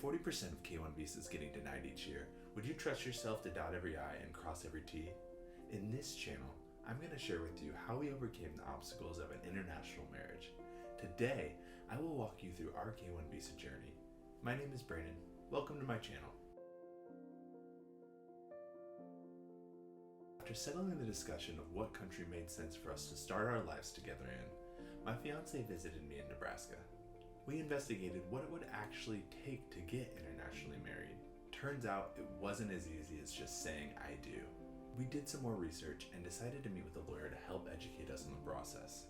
40% of K-1 visas getting denied each year, would you trust yourself to dot every I and cross every T? In this channel, I'm going to share with you how we overcame the obstacles of an international marriage. Today, I will walk you through our K-1 visa journey. My name is Brandon. Welcome to my channel. After settling the discussion of what country made sense for us to start our lives together in, my fiance visited me in Nebraska. We investigated what it would actually take to get internationally married. Turns out it wasn't as easy as just saying I do. We did some more research and decided to meet with a lawyer to help educate us on the process.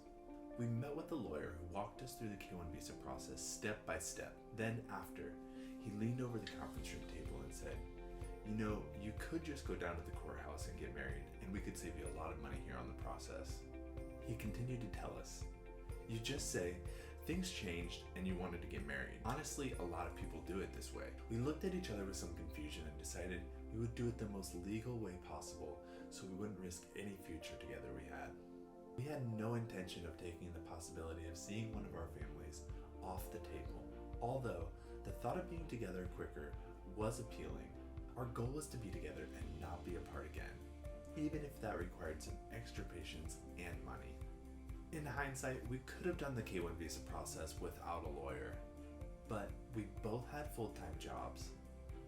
We met with the lawyer who walked us through the K-1 visa process step by step. Then after, he leaned over the conference room table and said, "You know, you could just go down to the courthouse and get married, and we could save you a lot of money here on the process." He continued to tell us, "You just say, things changed and you wanted to get married." Honestly, a lot of people do it this way. We looked at each other with some confusion and decided we would do it the most legal way possible so we wouldn't risk any future together we had. We had no intention of taking the possibility of seeing one of our families off the table. Although the thought of being together quicker was appealing, our goal was to be together and not be apart again, even if that required some extra patience and money. In hindsight, we could have done the K-1 visa process without a lawyer, but we both had full-time jobs,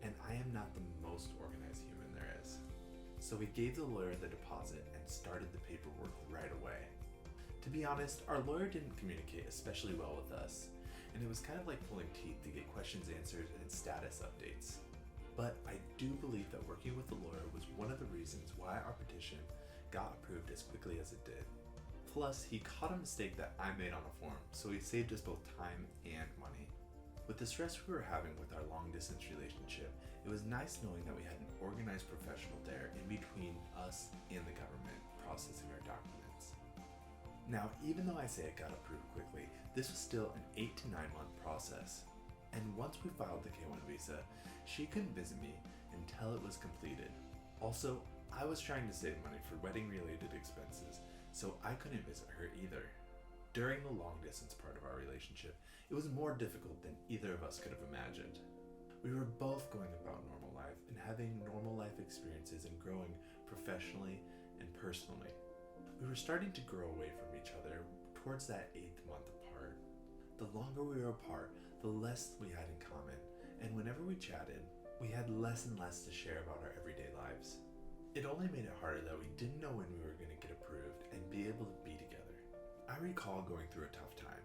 and I am not the most organized human there is. So we gave the lawyer the deposit and started the paperwork right away. To be honest, our lawyer didn't communicate especially well with us, and it was kind of like pulling teeth to get questions answered and status updates. But I do believe that working with the lawyer was one of the reasons why our petition got approved as quickly as it did. Plus, he caught a mistake that I made on a form, so he saved us both time and money. With the stress we were having with our long-distance relationship, it was nice knowing that we had an organized professional there in between us and the government processing our documents. Now, even though I say it got approved quickly, this was still an 8 to 9 month process. And once we filed the K-1 visa, she couldn't visit me until it was completed. Also, I was trying to save money for wedding-related expenses, so I couldn't visit her either. During the long-distance part of our relationship, it was more difficult than either of us could have imagined. We were both going about normal life and having normal life experiences and growing professionally and personally. We were starting to grow away from each other towards that 8th month apart. The longer we were apart, the less we had in common, and whenever we chatted, we had less and less to share about our everyday lives. It only made it harder that we didn't know when we were going to get approved and be able to be together. I recall going through a tough time.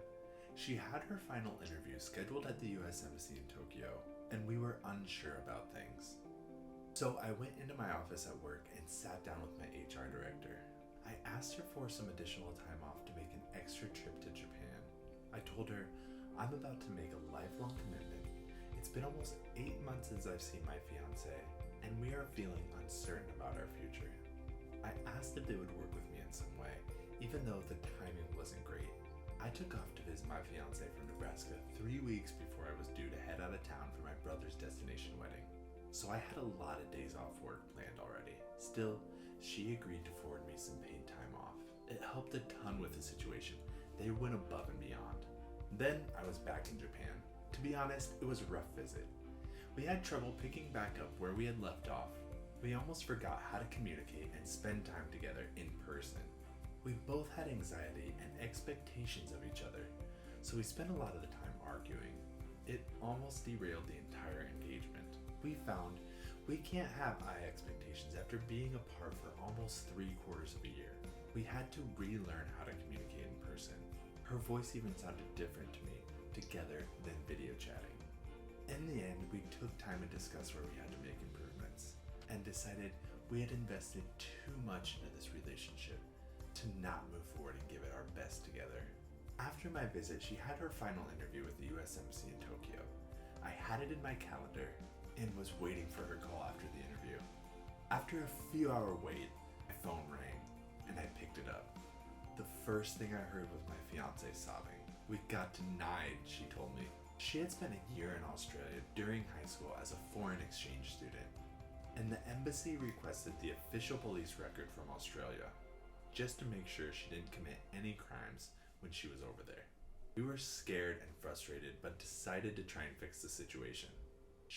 She had her final interview scheduled at the US Embassy in Tokyo, and we were unsure about things. So I went into my office at work and sat down with my HR director. I asked her for some additional time off to make an extra trip to Japan. I told her, I'm about to make a lifelong commitment. It's been almost 8 months since I've seen my fiance, and we are feeling uncertain about our future. I asked if they would work with me in some way, even though the timing wasn't great. I took off to visit my fiance from Nebraska 3 weeks before I was due to head out of town for my brother's destination wedding. So I had a lot of days off work planned already. Still, she agreed to forward me some paid time off. It helped a ton with the situation. They went above and beyond. Then I was back in Japan. To be honest, it was a rough visit. We had trouble picking back up where we had left off. We almost forgot how to communicate and spend time together in person. We both had anxiety and expectations of each other, so we spent a lot of the time arguing. It almost derailed the entire engagement. We found we can't have high expectations after being apart for almost 3/4 of a year. We had to relearn how to communicate in person. Her voice even sounded different to me together than video chatting. In the end, we took time to discuss where we had to make improvements and decided we had invested too much into this relationship to not move forward and give it our best together. After my visit, she had her final interview with the US Embassy in Tokyo. I had it in my calendar and was waiting for her call after the interview. After a few hour wait, my phone rang and I picked it up. The first thing I heard was my fiance sobbing. "We got denied," she told me. She had spent a year in Australia during high school as a foreign exchange student, and the embassy requested the official police record from Australia, just to make sure she didn't commit any crimes when she was over there. We were scared and frustrated, but decided to try and fix the situation.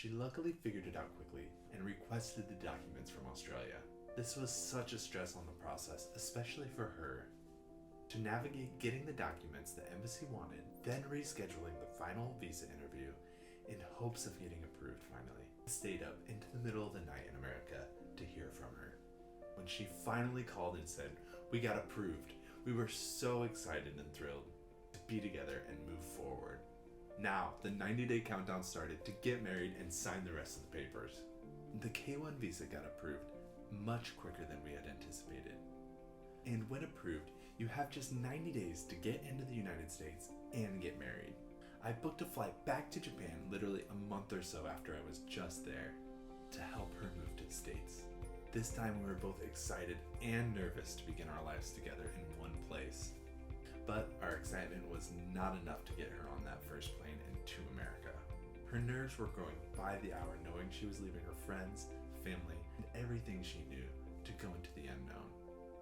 She luckily figured it out quickly and requested the documents from Australia. This was such a stress on the process, especially for her. To navigate getting the documents the embassy wanted, then rescheduling the final visa interview in hopes of getting approved finally. I stayed up into the middle of the night in America to hear from her. When she finally called and said, "We got approved," we were so excited and thrilled to be together and move forward. Now, the 90-day countdown started to get married and sign the rest of the papers. The K1 visa got approved much quicker than we had anticipated. And when approved, you have just 90 days to get into the United States and get married. I booked a flight back to Japan literally a month or so after I was just there to help her move to the States. This time we were both excited and nervous to begin our lives together in one place. But our excitement was not enough to get her on that first plane into America. Her nerves were growing by the hour, knowing she was leaving her friends, family, and everything she knew to go into the unknown.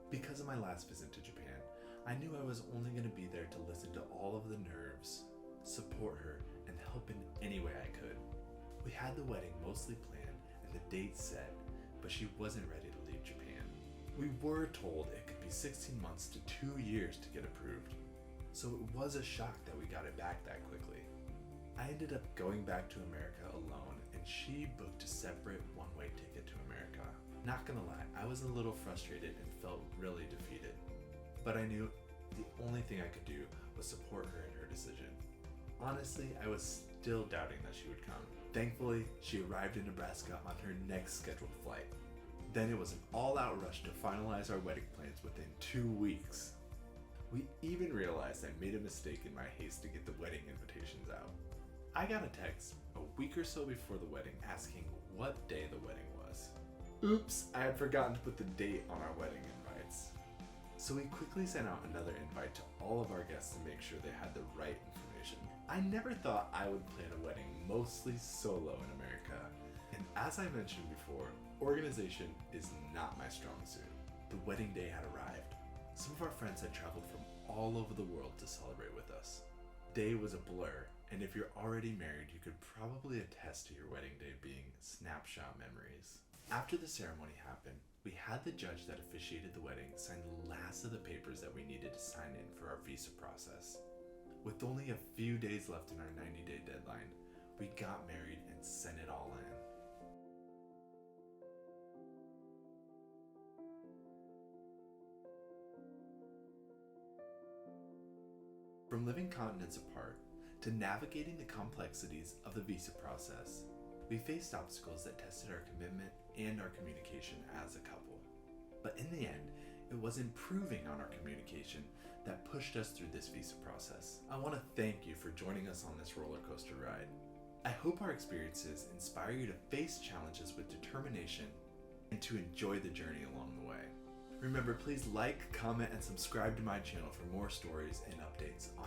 Because of my last visit to Japan, I knew I was only going to be there to listen to all of the nerves, support her, and help in any way I could. We had the wedding mostly planned and the date set, but she wasn't ready to leave Japan. We were told it could be 16 months to 2 years to get approved, so it was a shock that we got it back that quickly. I ended up going back to America alone, and she booked a separate one-way ticket to America. Not gonna lie, I was a little frustrated and felt really defeated, but I knew the only thing I could do was support her in her decision. Honestly, I was still doubting that she would come. Thankfully, she arrived in Nebraska on her next scheduled flight. Then it was an all-out rush to finalize our wedding plans within 2 weeks. We even realized I made a mistake in my haste to get the wedding invitations out. I got a text a week or so before the wedding asking what day the wedding was. Oops, I had forgotten to put the date on our wedding invites. So we quickly sent out another invite to all of our guests to make sure they had the right information. I never thought I would plan a wedding mostly solo in America. And as I mentioned before, organization is not my strong suit. The wedding day had arrived. Some of our friends had traveled from all over the world to celebrate with us. The day was a blur, and if you're already married, you could probably attest to your wedding day being snapshot memories. After the ceremony happened, we had the judge that officiated the wedding sign the last of the papers that we needed to sign in for our visa process. With only a few days left in our 90-day deadline, we got married and sent it all in. From living continents apart to navigating the complexities of the visa process, we faced obstacles that tested our commitment and our communication as a couple. But in the end, it was improving on our communication that pushed us through this visa process. I want to thank you for joining us on this roller coaster ride. I hope our experiences inspire you to face challenges with determination and to enjoy the journey along the way. Remember, please like, comment, and subscribe to my channel for more stories and updates on